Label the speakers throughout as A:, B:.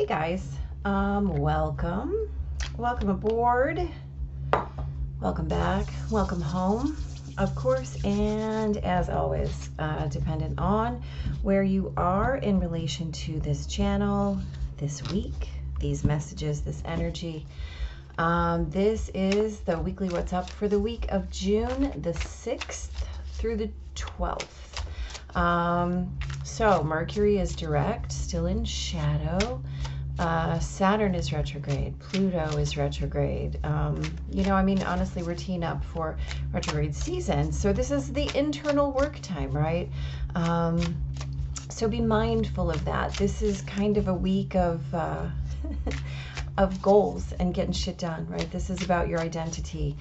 A: Hey guys, welcome aboard, welcome back, welcome home, of course, and as always, dependent on where you are in relation to this channel, this week, these messages, this energy. This is the weekly What's Up for the week of June the 6th through the 12th. So Mercury is direct, still in shadow. Saturn is retrograde. Pluto is retrograde. You know, I mean, honestly, we're teeing up for retrograde season. So this is the internal work time, right? So be mindful of that. This is kind of a week of of goals and getting shit done, right? This is about your identity.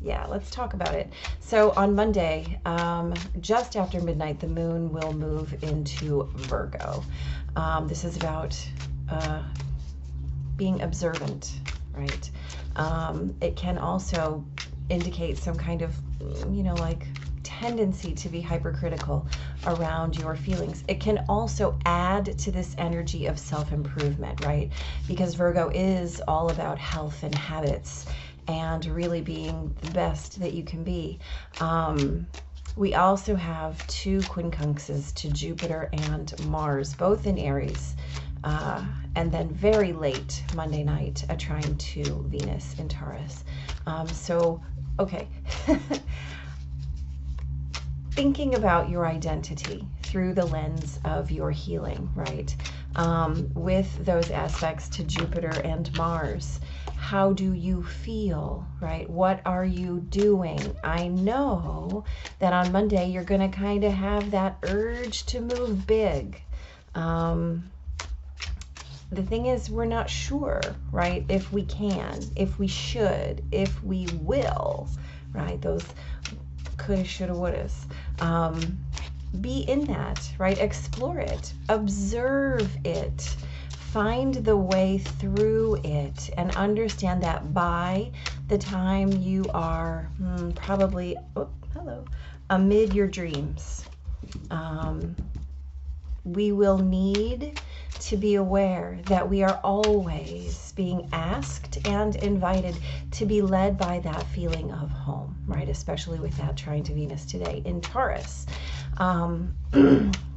A: Yeah, let's talk about it. So on Monday, just after midnight, the moon will move into Virgo. This is about being observant, right? It can also indicate some kind of, you know, like tendency to be hypercritical around your feelings. It can also add to this energy of self-improvement, right? Because Virgo is all about health and habits and really being the best that you can be. We also have two quincunxes to Jupiter and Mars, both in Aries. And then very late Monday night, a trine to Venus in Taurus. So, okay. Thinking about your identity through the lens of your healing, right? With those aspects to Jupiter and Mars, how do you feel, right? What are you doing? I know that on Monday you're going to kind of have that urge to move big. The thing is, we're not sure, right? If we can, if we should, if we will, right? Those coulda, shoulda, wouldas. Be in that, right? Explore it, observe it, find the way through it, and understand that by the time you are probably, amid your dreams, we will need to be aware that we are always being asked and invited to be led by that feeling of home, right? Especially with that trine to Venus today in Taurus.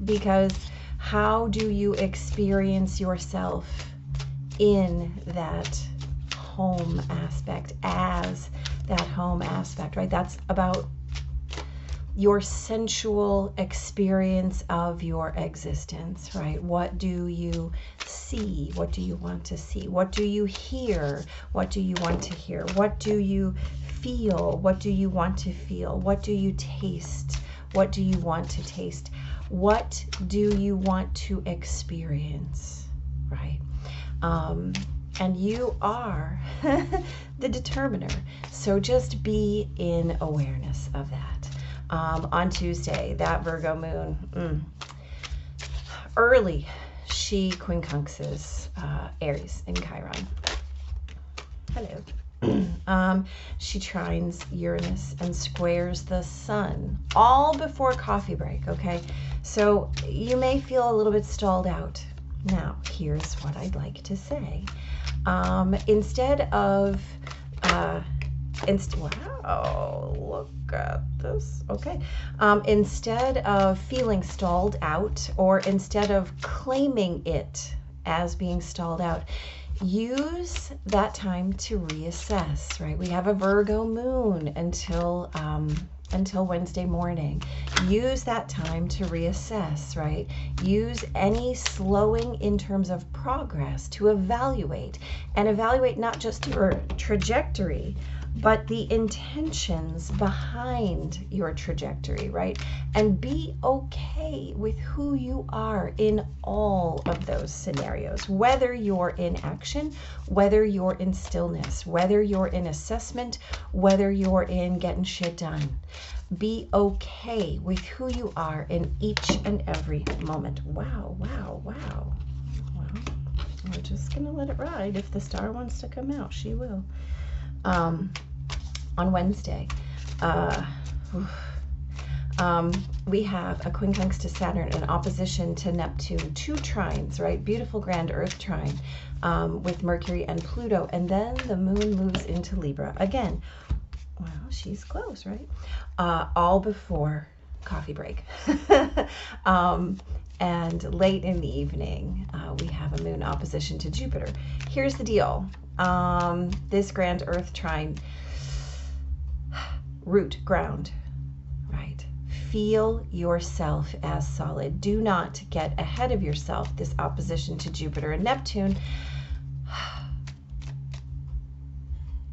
A: Because how do you experience yourself in that home aspect, as that home aspect, right? That's about your sensual experience of your existence, right? What do you see? What do you want to see? What do you hear? What do you want to hear? What do you feel? What do you want to feel? What do you taste? What do you want to taste? What do you want to experience, right? And you are the determiner. So just be in awareness of that. On Tuesday, that Virgo moon, early, she quincunxes Aries in Chiron. Hello. She trines Uranus and squares the sun all before coffee break, okay? So you may feel a little bit stalled out. Now, here's what I'd like to say. Instead of, wow, look at this. Okay. Instead of feeling stalled out, or instead of claiming it as being stalled out, use that time to reassess, right? We have a Virgo moon until Wednesday morning. Use that time to reassess, right? Use any slowing in terms of progress to evaluate, and evaluate not just your trajectory, but the intentions behind your trajectory, right? And be okay with who you are in all of those scenarios, whether you're in action, whether you're in stillness, whether you're in assessment, whether you're in getting shit done. Be okay with who you are in each and every moment. Wow. Well, we're just gonna let it ride. If the star wants to come out, she will. On Wednesday, We have a quincunx to Saturn in opposition to Neptune, 2 trines, right? Beautiful grand Earth trine with Mercury and Pluto. And then the moon moves into Libra. Again, well, she's close, right? All before coffee break. And late in the evening, we have a moon opposition to Jupiter. Here's the deal. This grand Earth trine, root, ground, right? Feel yourself as solid. Do not get ahead of yourself. This opposition to Jupiter and Neptune,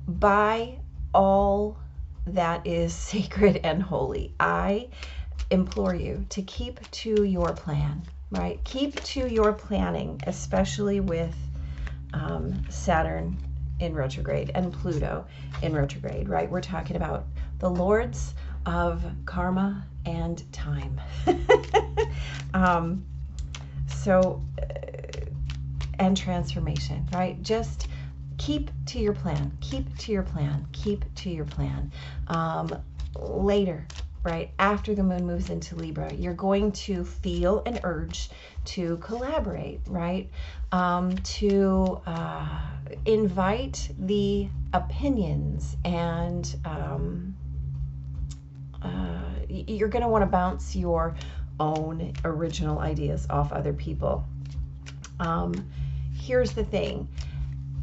A: by all that is sacred and holy, I implore you to keep to your plan, right? Keep to your planning, especially with Saturn in retrograde and Pluto in retrograde, right? We're talking about the lords of karma and time. And transformation, right? Just keep to your plan, keep to your plan, keep to your plan. Later, right, after the moon moves into Libra, you're going to feel an urge to collaborate, right? To invite the opinions, and you're going to want to bounce your own original ideas off other people. Here's the thing.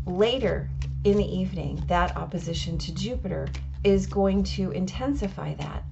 A: Later in the evening, that opposition to Jupiter is going to intensify that.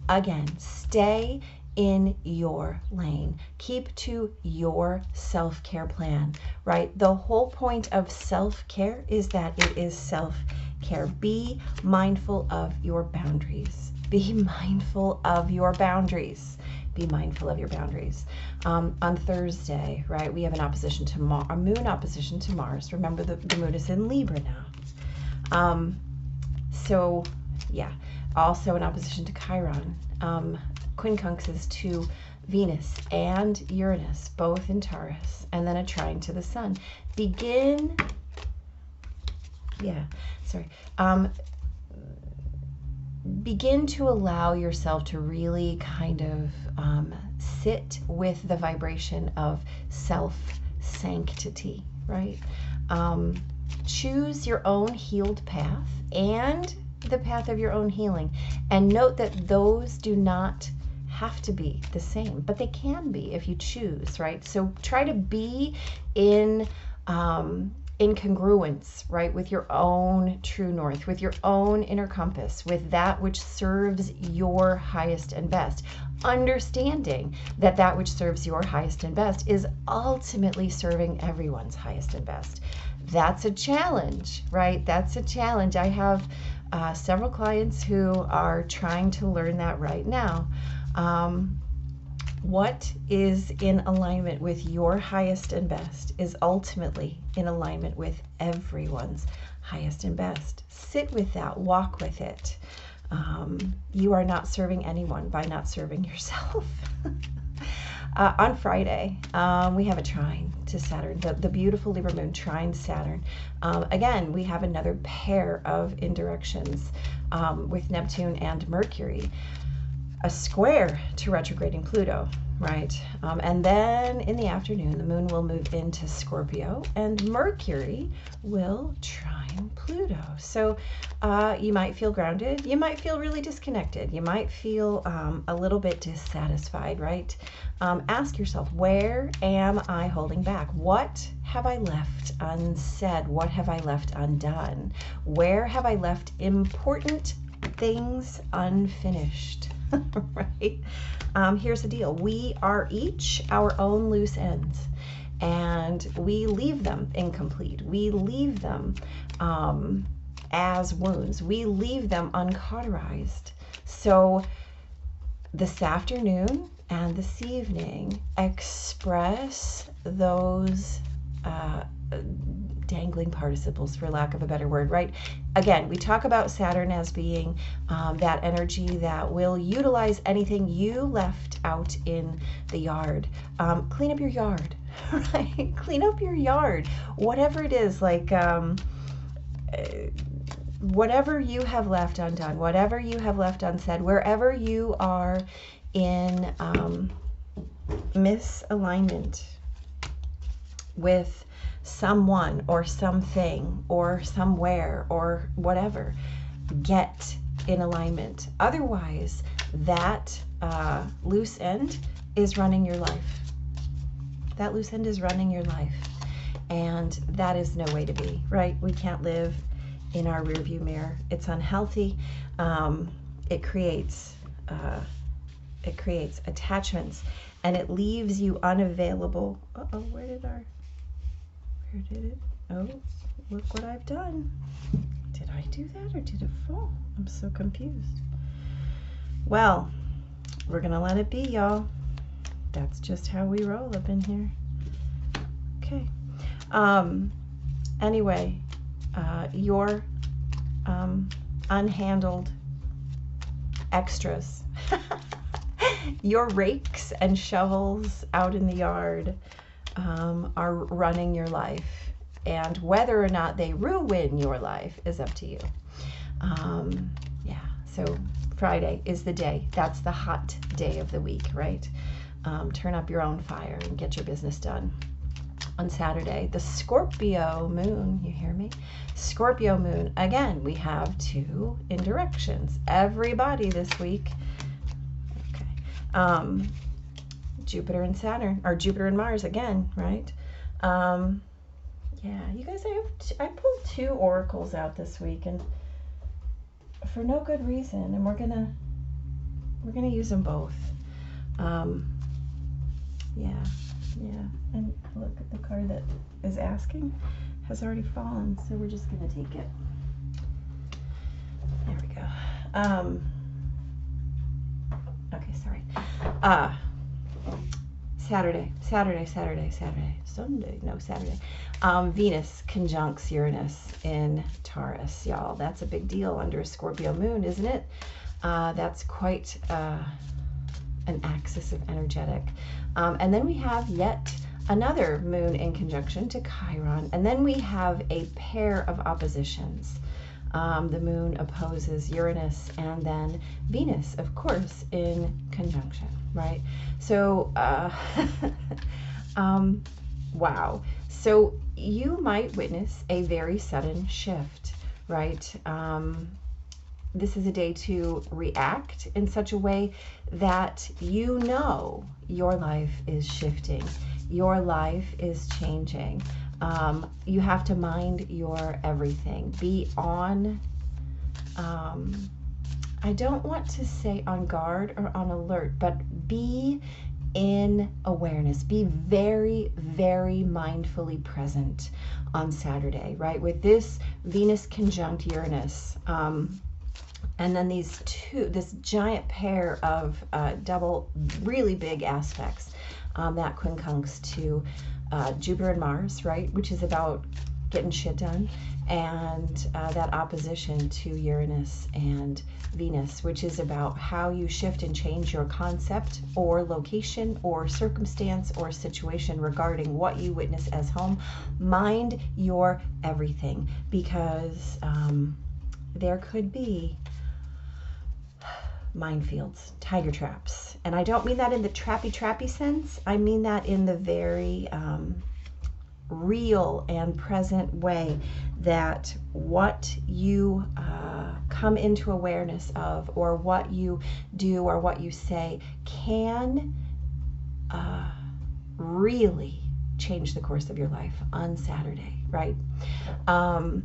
A: Again, stay in your lane. Keep to your self-care plan, right? The whole point of self-care is that it is self-care. Be mindful of your boundaries. Be mindful of your boundaries. Be mindful of your boundaries. On Thursday, right, we have an opposition to a moon opposition to Mars. Remember, the moon is in Libra now. So, yeah. Also an opposition to Chiron. Quincunxes to Venus and Uranus, both in Taurus, and then a trine to the Sun. Begin to allow yourself to really kind of sit with the vibration of self-sanctity, right? Choose your own healed path and the path of your own healing, and note that those do not have to be the same, but they can be if you choose, right? So try to be in congruence, right, with your own true north, with your own inner compass, with that which serves your highest and best, understanding that that which serves your highest and best is ultimately serving everyone's highest and best. That's a challenge, right? That's a challenge. I have several clients who are trying to learn that right now. What is in alignment with your highest and best is ultimately in alignment with everyone's highest and best. Sit with that, walk with it. You are not serving anyone by not serving yourself. On Friday, we have a trine to Saturn, the beautiful Libra moon trine Saturn. Again, we have another pair of indirections with Neptune and Mercury. A square to retrograding Pluto, right? And then in the afternoon, the moon will move into Scorpio and Mercury will trine Pluto. So you might feel grounded. You might feel really disconnected. You might feel a little bit dissatisfied, right? Ask yourself, where am I holding back? What have I left unsaid? What have I left undone? Where have I left important things unfinished? Right? Here's the deal. We are each our own loose ends, and we leave them incomplete. We leave them as wounds. We leave them uncauterized. So this afternoon and this evening, express those dangling participles, for lack of a better word, right? Again, we talk about Saturn as being that energy that will utilize anything you left out in the yard. Clean up your yard, right? Clean up your yard. Whatever it is, like whatever you have left undone, whatever you have left unsaid, wherever you are in misalignment with someone or something or somewhere or whatever, get in alignment. Otherwise, that loose end is running your life. That loose end is running your life. And that is no way to be, right? We can't live in our rearview mirror. It's unhealthy. It creates attachments, and it leaves you unavailable. Uh-oh, where did it? Oh, look what I've done. Did I do that or did it fall? I'm so confused. Well, we're gonna let it be, y'all. That's just how we roll up in here. Okay. Anyway, your unhandled extras, your rakes and shovels out in the yard are running your life, and whether or not they ruin your life is up to you. Yeah, so Friday is the day. That's the hot day of the week, right? Turn up your own fire and get your business done. On Saturday, the Scorpio moon, you hear me? Scorpio moon, again, we have 2 indirections. Everybody this week, okay. Jupiter and Saturn, or Jupiter and Mars again, right? Yeah, you guys, I pulled 2 oracles out this week, and for no good reason, and we're gonna use them both. Yeah, and look at the card that is asking has already fallen, so we're just gonna take it. There we go. Okay, sorry. Saturday. Venus conjuncts Uranus in Taurus, y'all. That's a big deal under a Scorpio moon, isn't it? That's quite an axis of energetic. And then we have yet another moon in conjunction to Chiron. And then we have a pair of oppositions. The moon opposes Uranus, and then Venus, of course, in conjunction, right? So, wow. So you might witness a very sudden shift, right? This is a day to react in such a way that you know your life is shifting. Your life is changing. You have to mind your everything. Be on, I don't want to say on guard or on alert, but be in awareness. Be very, very mindfully present on Saturday, right? With this Venus conjunct Uranus, and then this giant pair of double really big aspects that quincunx to Jupiter and Mars, right, which is about getting shit done, and that opposition to Uranus and Venus, which is about how you shift and change your concept or location or circumstance or situation regarding what you witness as home. Mind your everything, because there could be minefields, tiger traps. And I don't mean that in the trappy sense. I mean that in the very real and present way that what you come into awareness of, or what you do or what you say, can really change the course of your life on Saturday, right? On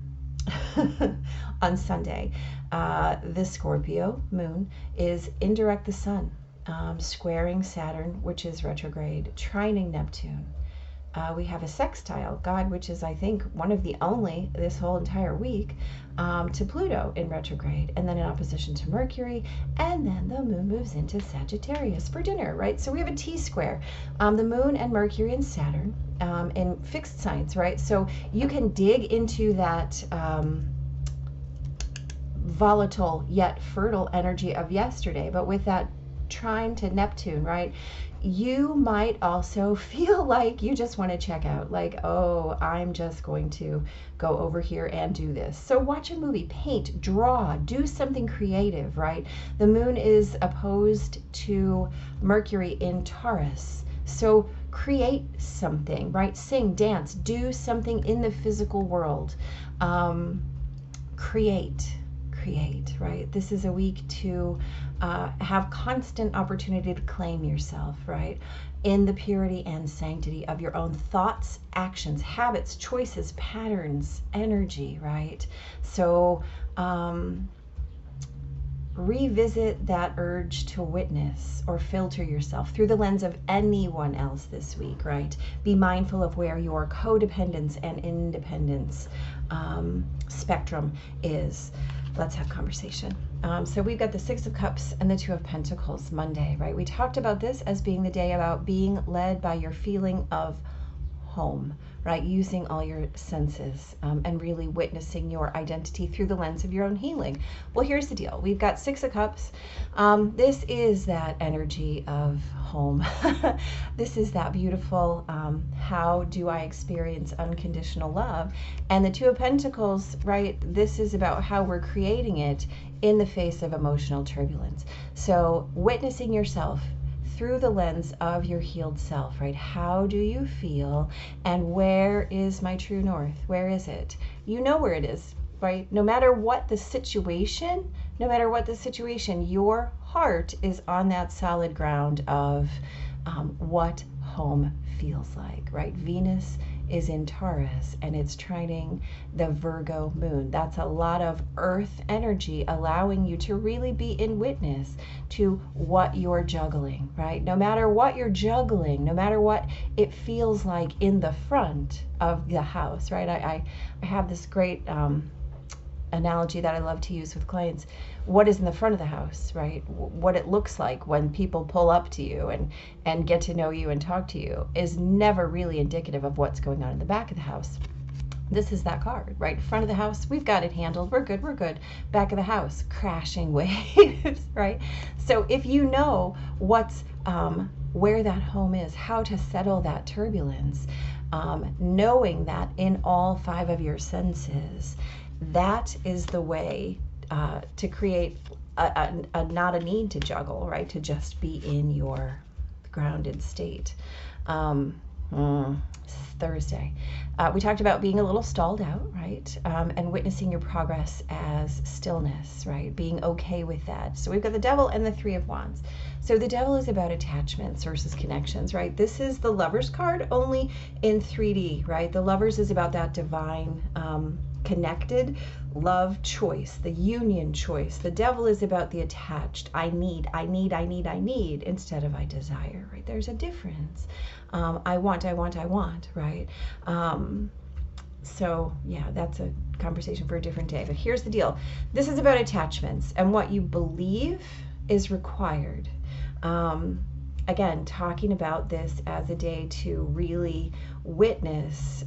A: Sunday, the Scorpio moon is indirect the sun, squaring Saturn, which is retrograde, trining Neptune. We have a sextile, God, which is, I think, one of the only this whole entire week, to Pluto in retrograde, and then in opposition to Mercury, and then the moon moves into Sagittarius for dinner, right? So we have a T-square, the moon and Mercury and Saturn in fixed signs, right? So you can dig into that volatile yet fertile energy of yesterday, but with that trine to Neptune, right? You might also feel like you just want to check out, like, oh, I'm just going to go over here and do this. So watch a movie, paint, draw, do something creative, right? The moon is opposed to Mercury in Taurus. So create something, right? Sing, dance, do something in the physical world. Create, right? This is a week to have constant opportunity to claim yourself, right? In the purity and sanctity of your own thoughts, actions, habits, choices, patterns, energy, right? So revisit that urge to witness or filter yourself through the lens of anyone else this week, right? Be mindful of where your codependence and independence spectrum is. Let's have conversation. So we've got the Six of Cups and the Two of Pentacles Monday, right? We talked about this as being the day about being led by your feeling of home, right? Using all your senses and really witnessing your identity through the lens of your own healing. Well, here's the deal. We've got Six of Cups. This is that energy of home. This is that beautiful, how do I experience unconditional love? And the Two of Pentacles, right? This is about how we're creating it in the face of emotional turbulence. So witnessing yourself through the lens of your healed self, right? How do you feel? And where is my true north? Where is it? You know where it is, right? No matter what the situation, your heart is on that solid ground of what home feels like, right? Venus is in Taurus and it's trining the Virgo moon. That's a lot of earth energy allowing you to really be in witness to what you're juggling, right? No matter what you're juggling, no matter what it feels like in the front of the house, right? I have this great analogy that I love to use with clients. What is in the front of the house, right? What it looks like when people pull up to you and get to know you and talk to you is never really indicative of what's going on in the back of the house. This is that card, right? Front of the house, we've got it handled. We're good. Back of the house, crashing waves, right? So if you know what's where that home is, how to settle that turbulence, knowing that in all five of your senses, that is the way to create not a need to juggle, right? To just be in your grounded state. Thursday. We talked about being a little stalled out, right? And witnessing your progress as stillness, right? Being okay with that. So we've got the Devil and the Three of Wands. So the Devil is about attachments versus connections, right? This is the Lovers card only in 3D, right? The Lovers is about that divine connected love choice, the union choice. The Devil is about the attached, I need, instead of I desire, right? There's a difference. I want, right? So yeah, that's a conversation for a different day. But here's the deal. This is about attachments and what you believe is required. Again, talking about this as a day to really witness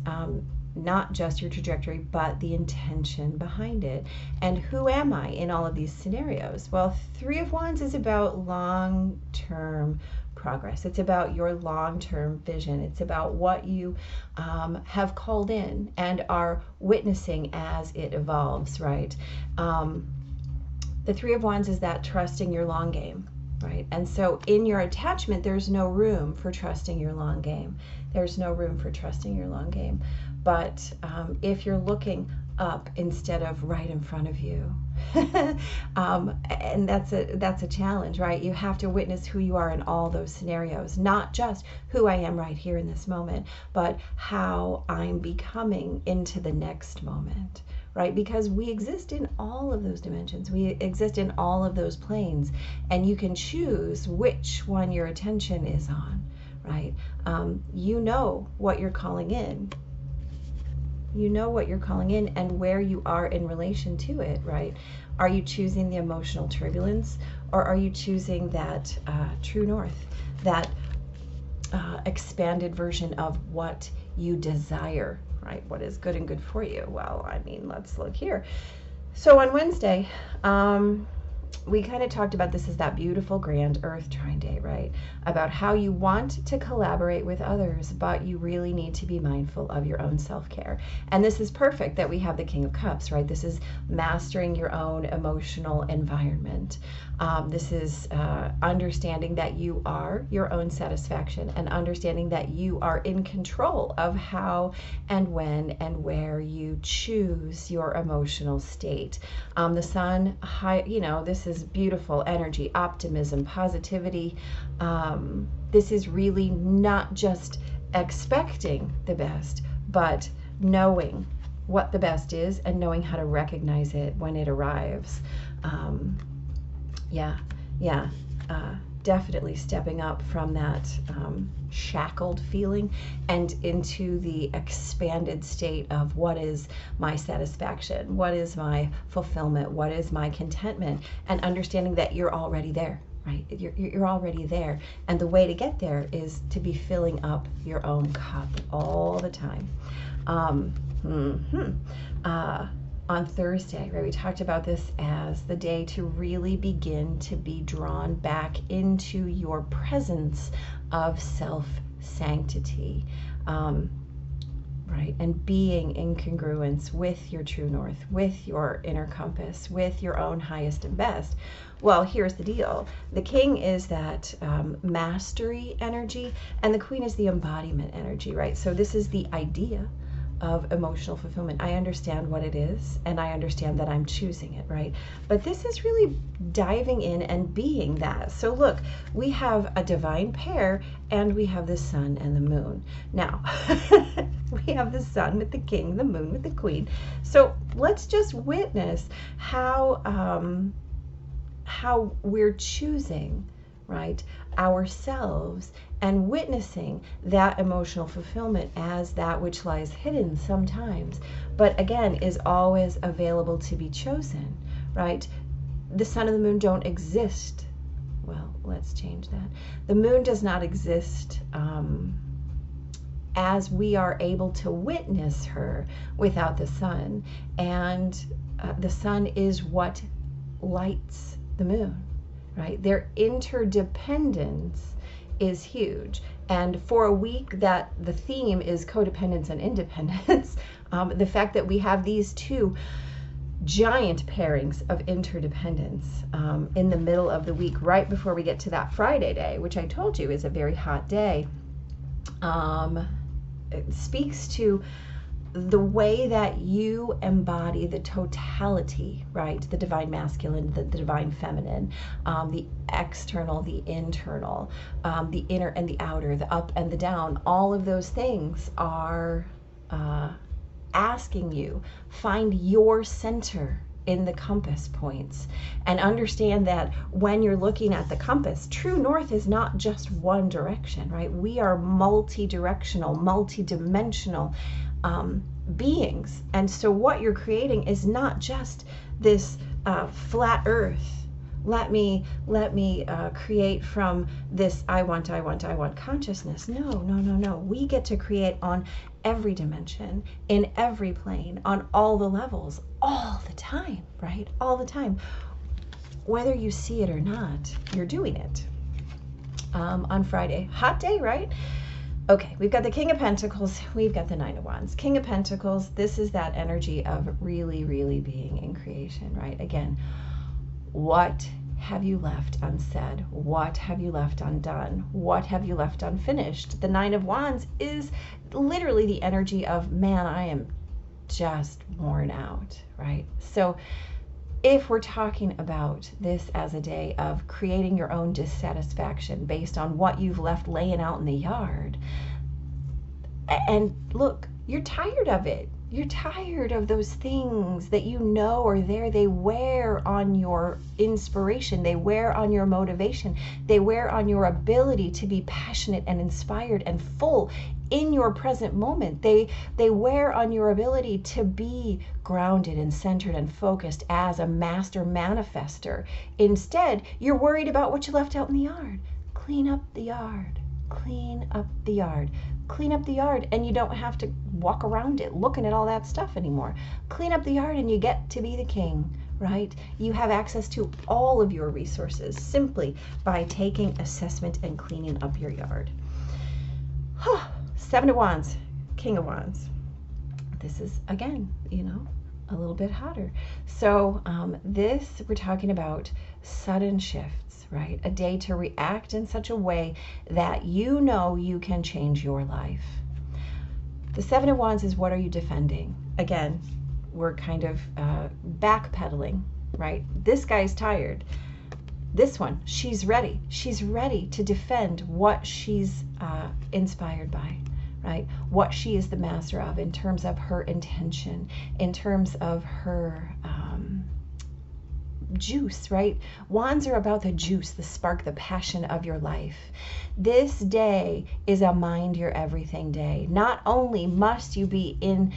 A: not just your trajectory, but the intention behind it. And who am I in all of these scenarios? Well, Three of Wands is about long-term progress. It's about your long-term vision. It's about what you have called in and are witnessing as it evolves, right? The Three of Wands is that trusting your long game, right? And so in your attachment, there's no room for trusting your long game. There's no room for trusting your long game. But if you're looking up instead of right in front of you, and that's a challenge, right? You have to witness who you are in all those scenarios, not just who I am right here in this moment, but how I'm becoming into the next moment, right? Because we exist in all of those dimensions. We exist in all of those planes, and you can choose which one your attention is on, right? You know what you're calling in. You know what you're calling in and where you are in relation to it, right? Are you choosing the emotional turbulence, or are you choosing that true north, that expanded version of what you desire, right? What is good and good for you? Well, I mean, let's look here. So on Wednesday, we kind of talked about this as that beautiful grand earth trine day, right? About how you want to collaborate with others, but you really need to be mindful of your own self-care. And this is perfect that we have the King of Cups, right? This is mastering your own emotional environment. This is understanding that you are your own satisfaction, and understanding that you are in control of how and when and where you choose your emotional state. The sun, this is beautiful energy, optimism, positivity. This is really not just expecting the best, but knowing what the best is and knowing how to recognize it when it arrives. Definitely stepping up from that shackled feeling and into the expanded state of what is my satisfaction, what is my fulfillment, what is my contentment, and understanding that you're already there, right? You're already there, and the way to get there is to be filling up your own cup all the time. On Thursday, right, we talked about this as the day to really begin to be drawn back into your presence of self-sanctity, right, and being in congruence with your true north, with your inner compass, with your own highest and best. Well, here's the deal. The king is that mastery energy, and the queen is the embodiment energy, right? So this is the idea of emotional fulfillment. I understand what it is, and I understand that I'm choosing it, right? But this is really diving in and being that. So look, we have a divine pair, and we have the sun and the moon. Now, we have the sun with the king, the moon with the queen. So let's just witness how we're choosing, right, ourselves, and witnessing that emotional fulfillment as that which lies hidden sometimes, but again is always available to be chosen, right? The sun and the moon don't exist. Well, let's change that. The moon does not exist as we are able to witness her without the sun, and the sun is what lights the moon, right? Their interdependence is huge. And for a week that the theme is codependence and independence, the fact that we have these two giant pairings of interdependence in the middle of the week, right before we get to that Friday day, which I told you is a very hot day, it speaks to the way that you embody the totality, right? The divine masculine, the divine feminine, the external, the internal, the inner and the outer, the up and the down. All of those things are asking you, find your center in the compass points, and understand that when you're looking at the compass, true north is not just one direction, right? We are multi-directional, multi-dimensional beings, and so what you're creating is not just this flat earth. Let me create from this I want consciousness. No. We get to create on every dimension, in every plane, on all the levels, all the time, right? All the time. Whether you see it or not, you're doing it. On Friday, hot day, right? Okay, we've got the King of Pentacles, we've got the Nine of Wands. King of Pentacles, this is that energy of really, really being in creation, right? Again, what have you left unsaid? What have you left undone? What have you left unfinished? The Nine of Wands is literally the energy of, man, I am just worn out, right? So if we're talking about this as a day of creating your own dissatisfaction based on what you've left laying out in the yard, and look, you're tired of it. You're tired of those things that you know are there. They wear on your inspiration. They wear on your motivation. They wear on your ability to be passionate and inspired and full in your present moment. They wear on your ability to be grounded and centered and focused as a master manifester. Instead, you're worried about what you left out in the yard. Clean up the yard. Clean up the yard. Clean up the yard, and you don't have to walk around it looking at all that stuff anymore. Clean up the yard and you get to be the king, right? You have access to all of your resources simply by taking assessment and cleaning up your yard. Seven of Wands, King of Wands. This is, again, you know, a little bit hotter. So this, we're talking about sudden shifts, right? A day to react in such a way that you know you can change your life. The Seven of Wands is, what are you defending? Again, we're kind of backpedaling, right? This guy's tired. This one, she's ready. She's ready to defend what she's inspired by, right? What she is the master of in terms of her intention, in terms of her juice, right? Wands are about the juice, the spark, the passion of your life. This day is a mind your everything day. Not only must you be in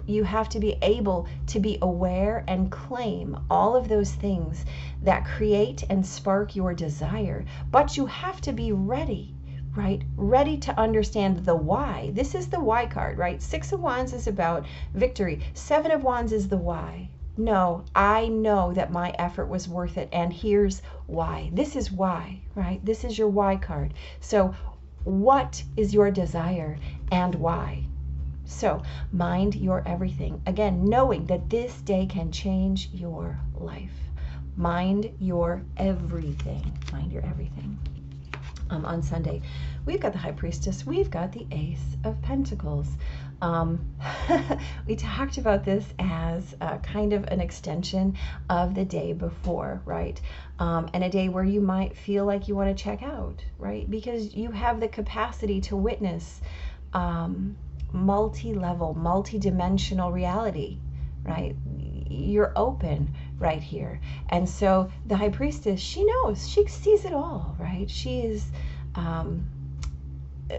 A: you have to be able to be aware and claim all of those things that create and spark your desire, but you have to be ready, right? Ready to understand the why. This is the why card, right? Six of Wands is about victory. Seven of Wands is the why. No, I know that my effort was worth it, and here's why. This is why, right? This is your why card. So what is your desire and why? So mind your everything. Again, knowing that this day can change your life. Mind your everything. Mind your everything. On Sunday, we've got the High Priestess. We've got the Ace of Pentacles. We talked about this as kind of an extension of the day before, right? And a day where you might feel like you want to check out, right? Because you have the capacity to witness multi-level, multi-dimensional reality, right? You're open right here. And so the High Priestess, she knows, she sees it all, right? She is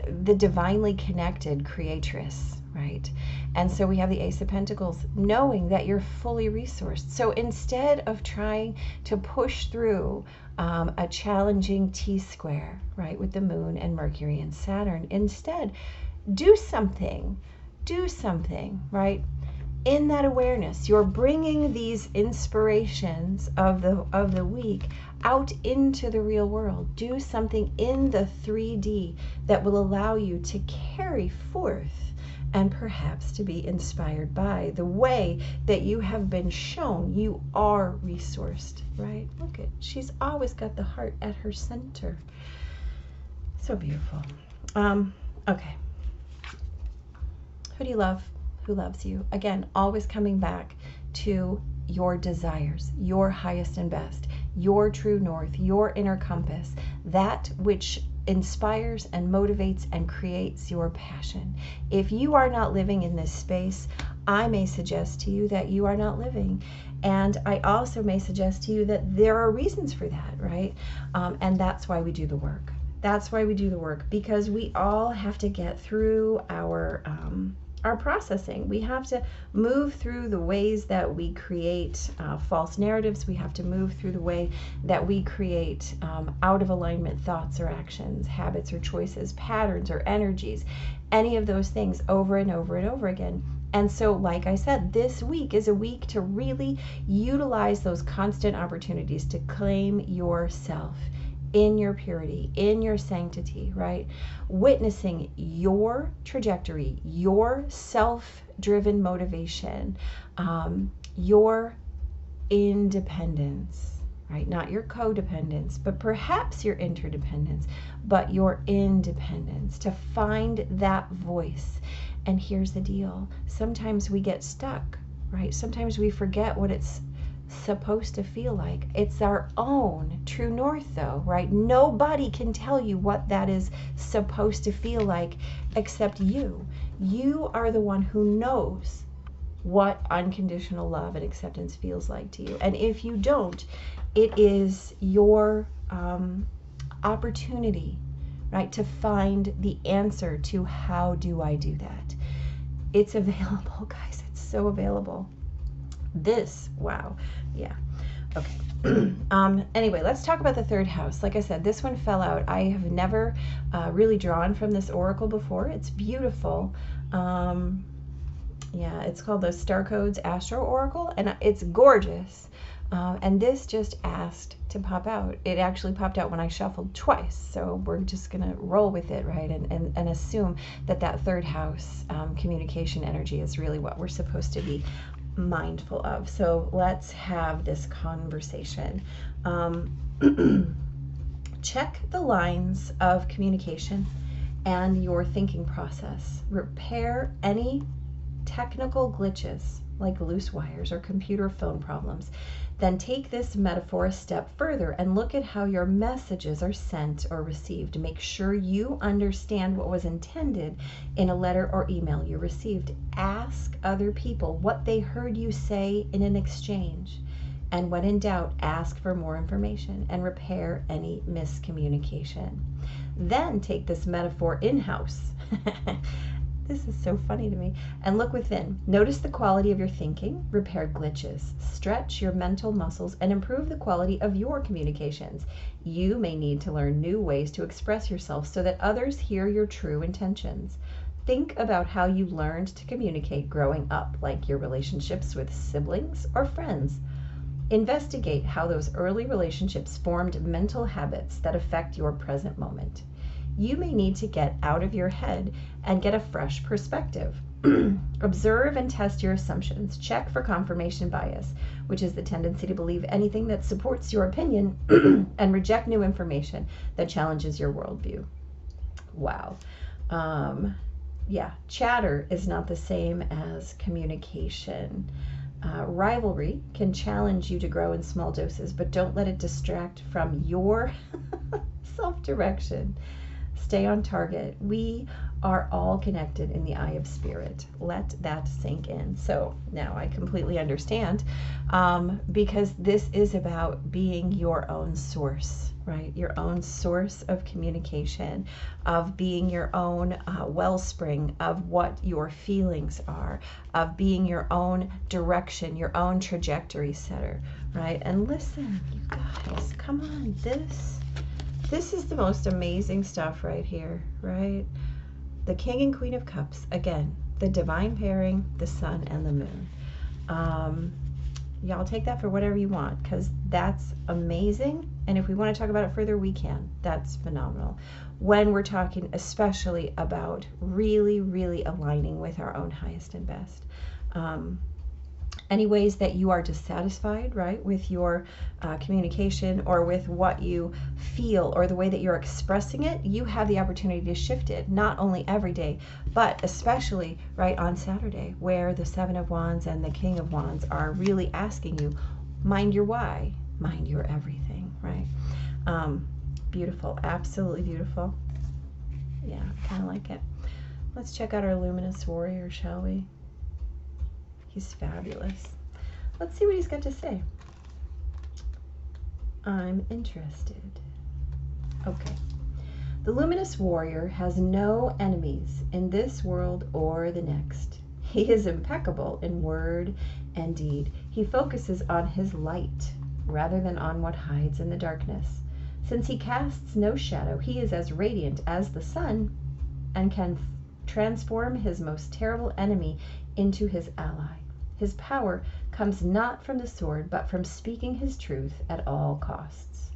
A: the divinely connected creatress, right? And so we have the Ace of Pentacles, knowing that you're fully resourced. So instead of trying to push through a challenging T-square, right, with the Moon and Mercury and Saturn, instead, do something, right? In that awareness, you're bringing these inspirations of the week out into the real world. Do something in the 3D that will allow you to carry forth and perhaps to be inspired by the way that you have been shown you are resourced, right? Look at, she's always got the heart at her center. So beautiful. Okay. Who do you love? Who loves you? Again, always coming back to your desires, your highest and best, your true north, your inner compass, that which inspires and motivates and creates your passion. If you are not living in this space, I may suggest to you that you are not living. And I also may suggest to you that there are reasons for that, right? And that's why we do the work. That's why we do the work, because we all have to get through our processing. We have to move through the ways that we create false narratives. We have to move through the way that we create out of alignment thoughts or actions, habits or choices, patterns or energies, any of those things over and over and over again. And so, like I said, this week is a week to really utilize those constant opportunities to claim yourself in your purity, in your sanctity, right? Witnessing your trajectory, your self-driven motivation, your independence, right? Not your codependence, but perhaps your interdependence, but your independence, to find that voice. And here's the deal. Sometimes we get stuck, right? Sometimes we forget what it's supposed to feel like. It's our own true north though, right? Nobody can tell you what that is supposed to feel like except you. You are the one who knows what unconditional love and acceptance feels like to you. And if you don't, it is your opportunity, right, to find the answer to how do I do that. It's available, guys. It's so available. This, wow, yeah, okay. Anyway, let's talk about the third house. Like I said, this one fell out. I have never really drawn from this oracle before. It's beautiful. Yeah, it's called the Starcodes Astro Oracle, and it's gorgeous. And this just asked to pop out. It actually popped out when I shuffled twice, so we're just gonna roll with it, right? And assume that that third house communication energy is really what we're supposed to be mindful of. So let's have this conversation. Check the lines of communication and your thinking process. Repair any technical glitches like loose wires or computer phone problems. Then take this metaphor a step further and look at how your messages are sent or received. Make sure you understand what was intended in a letter or email you received. Ask other people what they heard you say in an exchange. And when in doubt, ask for more information and repair any miscommunication. Then take this metaphor in-house. This is so funny to me. And look within. Notice the quality of your thinking, repair glitches, stretch your mental muscles, and improve the quality of your communications. You may need to learn new ways to express yourself so that others hear your true intentions. Think about how you learned to communicate growing up, like your relationships with siblings or friends. Investigate how those early relationships formed mental habits that affect your present moment. You may need to get out of your head and get a fresh perspective. Observe and test your assumptions. Check for confirmation bias, which is the tendency to believe anything that supports your opinion and reject new information that challenges your worldview. Wow. Yeah, chatter is not the same as communication. Rivalry can challenge you to grow in small doses, but don't let it distract from your self-direction. Stay on target. We are all connected in the eye of spirit. Let that sink in. So now I completely understand, because this is about being your own source, right? Your own source of communication, of being your own wellspring of what your feelings are, of being your own direction, your own trajectory setter, right? And listen, you guys, come on, this is the most amazing stuff right here, right? The King and Queen of Cups, again, the divine pairing, the sun and the moon. Y'all take that for whatever you want, because that's amazing. And if we want to talk about it further, we can. That's phenomenal. When we're talking especially about really, really aligning with our own highest and best. Any ways that you are dissatisfied, right, with your communication or with what you feel or the way that you're expressing it, you have the opportunity to shift it, not only every day, but especially right on Saturday, where the Seven of Wands and the King of Wands are really asking you, mind your why, mind your everything, right? Beautiful, absolutely beautiful. Yeah, kind of like it. Let's check out our luminous warrior, shall we? He's fabulous. Let's see what he's got to say. I'm interested. Okay. The luminous warrior has no enemies in this world or the next. He is impeccable in word and deed. He focuses on his light rather than on what hides in the darkness. Since he casts no shadow, he is as radiant as the sun and can transform his most terrible enemy into his ally. His power comes not from the sword, but from speaking his truth at all costs.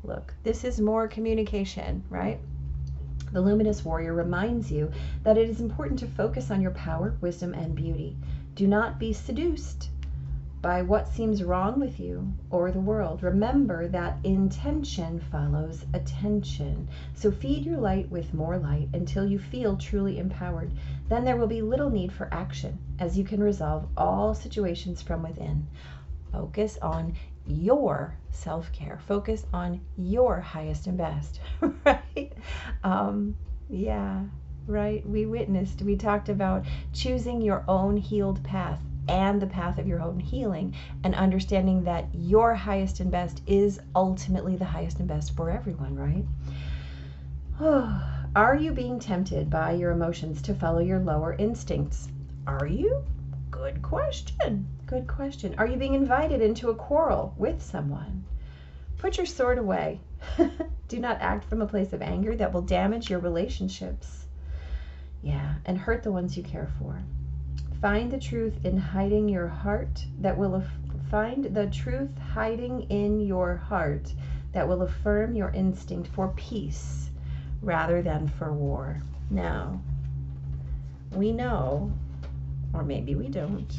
A: Look, this is more communication, right? The luminous warrior reminds you that it is important to focus on your power, wisdom, and beauty. Do not be seduced by what seems wrong with you or the world. Remember that intention follows attention. So feed your light with more light until you feel truly empowered. Then there will be little need for action, as you can resolve all situations from within. Focus on your self-care. Focus on your highest and best, right? Yeah, right. We talked about choosing your own healed path and the path of your own healing, and understanding that your highest and best is ultimately the highest and best for everyone, right? Are you being tempted by your emotions to follow your lower instincts? Are you? Good question. Good question. Are you being invited into a quarrel with someone? Put your sword away. Do not act from a place of anger that will damage your relationships. Yeah, and hurt the ones you care for. Find the truth in hiding your heart that will find the truth hiding in your heart that will affirm your instinct for peace rather than for war. Now, we know, or maybe we don't,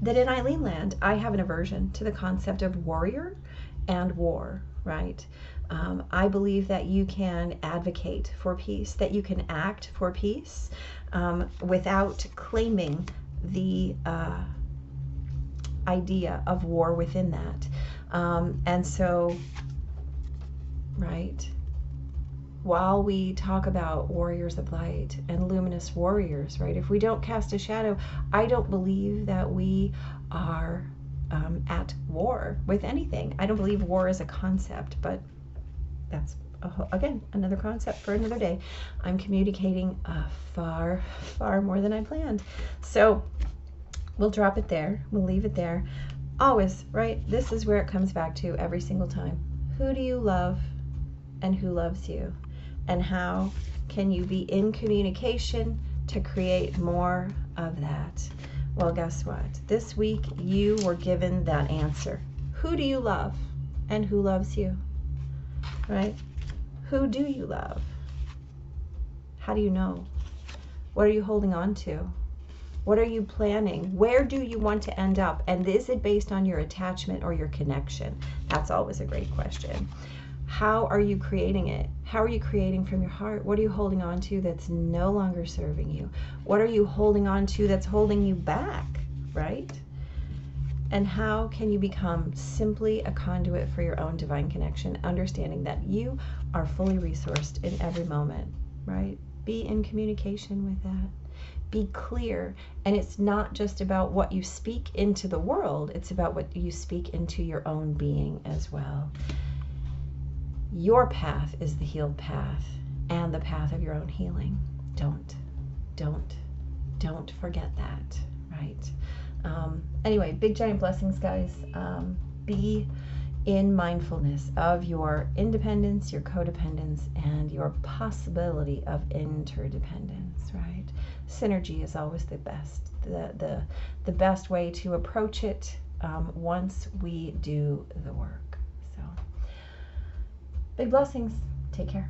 A: that in Eileen land, I have an aversion to the concept of warrior and war, right? I believe that you can advocate for peace, that you can act for peace without claiming the idea of war within that. And so, right, while we talk about warriors of light and luminous warriors, right, if we don't cast a shadow, I don't believe that we are at war with anything. I don't believe war is a concept, but that's, again, another concept for another day. I'm communicating far, far more than I planned. So we'll drop it there. We'll leave it there. Always, right? This is where it comes back to every single time. Who do you love and who loves you? And how can you be in communication to create more of that? Well, guess what? This week you were given that answer. Who do you love and who loves you? Right? Who do you love? How do you know? What are you holding on to? What are you planning? Where do you want to end up? And is it based on your attachment or your connection? That's always a great question. How are you creating it? How are you creating from your heart? What are you holding on to that's no longer serving you? What are you holding on to that's holding you back, right? And how can you become simply a conduit for your own divine connection, understanding that you are fully resourced in every moment, right? Be in communication with that. Be clear. And it's not just about what you speak into the world, it's about what you speak into your own being as well. Your path is the healed path and the path of your own healing. Don't forget that, right? Anyway, big giant blessings, guys. Be in mindfulness of your independence, your codependence, and your possibility of interdependence, right? Synergy is always the best, the best way to approach it once we do the work. So, big blessings. Take care.